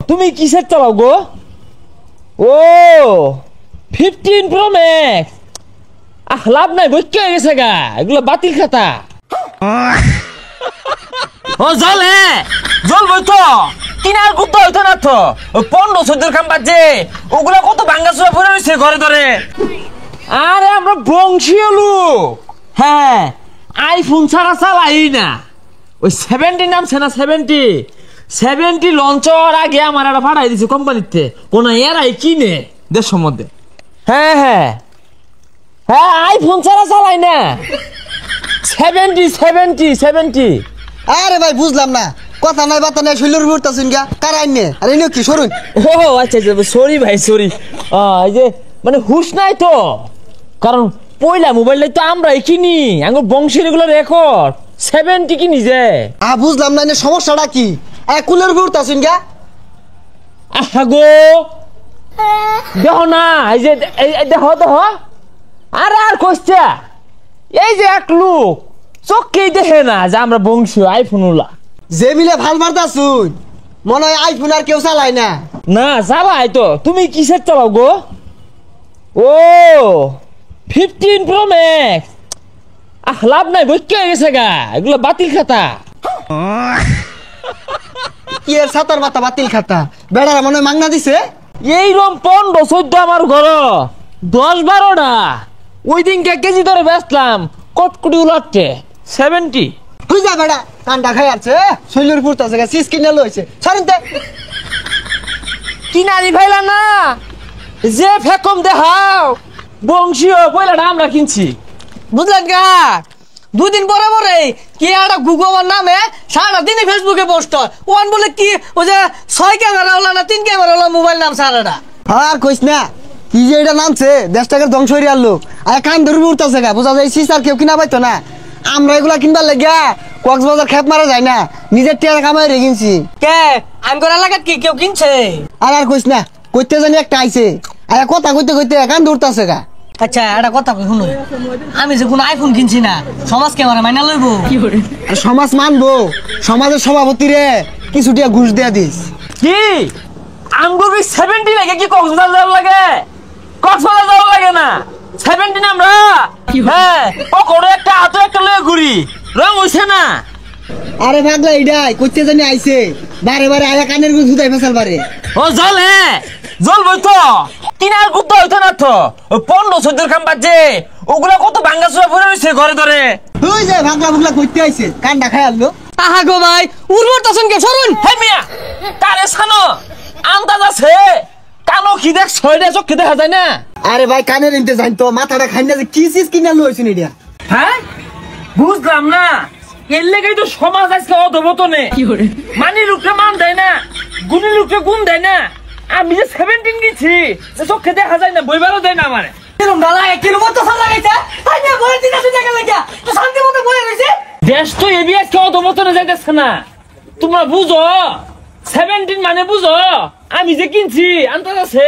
তুমি কিসের চালাও গো? ও 15 প্রো ম্যাক্স। লাভ নাই, বইকে গেছে গা, এগুলো বাতিল খাতা। ও জলে জ্বলবই তো, কিনার কুত্তা হইতো না তো। ওই 15-14 খাম বাজে, ওগুলা কত ভাঙ্গা চুরা পড়ে রয়েছে ঘরে ধরে। আরে আমরা বংশীয় লোক। হ্যাঁ, আইফোন ছাড়া চালাই না। ওই 70 নামছে না, 70 লঞ্চ হওয়ার আগে আমার একটা পাঠাই দিছে কোম্পানিতে, কোন এরাই কিনে দেশের মধ্যে। হ্যাঁ হ্যাঁ হ্যাঁ, আইফোন ছাড়া চালাই না। 70। আরে ভাই বুঝলাম না, কথা নাই বাতা নাই, শৈলের উঠতেছেন গা কারাই নে। আরে নিও কি সরুন। ও আচ্ছা আচ্ছা, সরি ভাই সরি। এই যে মানে হুশ নাই তো, কারণ পয়লা মোবাইলটাই তো আমরাই কিনি, আমার বংশের এগুলো রেকর্ড 70 কিনি যে। বুঝলাম না, সমস্যাটা কি? কুলের উঠতেছেন গা। গো দেখো না, এই যে দেখো দেখো। আরে আর কইছে, এই যে এক লোক চোখেই দেখে না যে আমরা বংশীয় আইফোন ওলা। যে মিলে ভাল মারতাছুন, মনে হয় আইফোন আর কেউ চালায় না। না চালাই তো। তুমি কিসের চালাও গো? ও 15 প্রো ম্যাক্স। লাভ নাই, বইকে গেছে গা, এগুলো বাতিল খাতা। কি এর সাতার মাথা বাতিল খাতা? বেড়ারা মনে হয় মাংনা দিছে। এইরকম 15-14 আমার ঘর, 10-12টা। ওই দিনকে কেজি ধরে বেচলাম, কটকুটি উলাটে 70। তুই যা বেড়া, কান্ডা খাই আছে শৈলের উঠতেছে গা, সিস কিনে লইছে। সরেন তে কিনারি ভাইলা না, যে ফেকম দেখাও বংশীয় পয়লাটা আমরা কিনছি, বুঝলেন গা? দুদিন পরে পরে কি একটা গুগল নামে সারাদিনই ফেসবুকে পোস্ট হয়। ওয়ান বলে কি ওই যে 6 ক্যামেরা হলো না 3 ক্যামেরা হলো মোবাইল নাম সারাটা। আর কইস না, কি যে এটা নামছে দেশটাকে ধ্বংস হয়ে আনলো। আর কান ধরে উঠতেছে গা, বোঝা যায় সিস আর কেউ কিনা পাইতো না। আমরা এগুলা কিনবার লেগা কক্সবাজার খেপ মারা যায় না, নিজের টিয়া কামাই রে কিনছি। কে আমগর এলাকাত কি কেউ কিনছে? আর কইস না, কইতে জানি একটা আইছে, আর কথা কইতে কইতে কান ধরতেছে গা। আচ্ছা একটা কথা কই শুনো, আমি যে কোনো আইফোন কিনছি না, সমাজ ক্যামেরা মাইনা লইব? আর সমাজ মানবো, সমাজের সভাপতি রে কিছু টিয়া ঘুষ দেয়া দিস। কি আমগো 70 লাগে? কি কক্সবাজার যাওয়ার লাগে? কক্সবাজার যাওয়ার লাগে না, 70 আমরা। হ্যাঁ, ও করে একটা হাতে একটা লয়ে ঘুরি, রং হইছে না। আরে পাগলা এটাই কইতে জানি আইছে, বারে বারে আয়া কানের গুলো ধুতাই ফেসাল বারে। ও জলে জ্বলবই তো, কিনার কুত্তা হইতো না তো। ওই 15-14 খাম বাজে, ওগুলা কত ভাঙ্গা চুরা পড়ে রয়েছে ঘরে ধরে। তুই যে ভাগলা ভুগলা কইতে আইছে, কান্ডা খাই আনলো। আহা গো ভাই, উর্বর তখন কে সরুন। হে মিয়া, কারে ছানো আন্দাজ আছে? কানো কি দেখ, 6টা চোখে দেখা যায় না। আরে ভাই কানের ইনতে জান তো, মাথাটা খাই না যে কি চিজ কিনা লইছিস এটা। হ্যাঁ বুঝলাম না, এর লেগেই তো সমাজ আজকে অধপতনে। মানি লোকটা মান দেয় না, গুণী লোকটা গুণ দেয় না। আমি যে 17 গেছি, যে চোখে দেখা যায় না, বইবারও দেয় না আমারে। কিরম ডালা 1 কিলো মতো সাল লাগাইছে, তাই না বলে দিনা শুনে গেল কি তো শান্তি মতো বলে রইছে। দেশ তো এবি আজকে অধপতনে যাইতেছে না, তোমরা বুঝো? 17 মানে বুঝো? আমি যে কিনছি আন্দাজ আছে।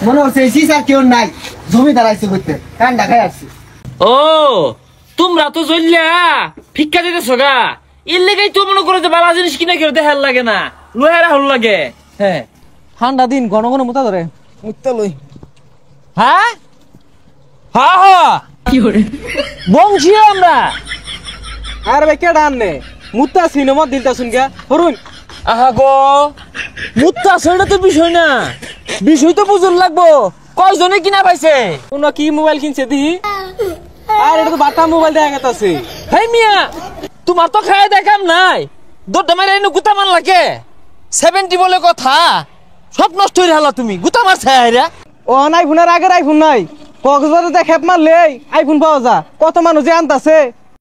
মনে হচ্ছে চিজ আর কেউ নাই, জমিদার আইছে কইতে, কান্ডা খাই আসছে। ও তোমরা তো জ্বললা ভিক্ষা দিতেছ গা, এর লেগেই তো মনে করো যে বালা জিনিস কিনা কেউ দেখার লাগে না, লোহারা হল লাগে। হ্যাঁ ঠান্ডা দিন ঘন ঘন মুতা ধরে মুত্তা লই। হ্যাঁ হ্যাঁ হ্যাঁ, কি করে বংশীয় আমরা। আর ভাই কে ডাননে মুতা সিনেমা দিলতা শুন গা হরুন। আহা গো, মুত্তা সেটা তো বিষয় না, বিষয় তো বুঝুন লাগবো কয়জনে কিনা পাইছে, কোন কি মোবাইল কিনছে দিহি। আর এটা তো বাটা মোবাইল দেখা গেছে। হেই মিয়া, তোমার তো খায় দেখাম নাই, দৌড়টা মারে এনে গুতা মান লাগে। 70 বলে কথা, সব নষ্ট হয়ে হলো। তুমি গুতা মারছে হাইরা। ও আইফোনের আগের আইফোন নাই, কক্সবাজারে খেপ মারলে আইফোন পাওয়া যা, কত মানুষ যে আনতাছে।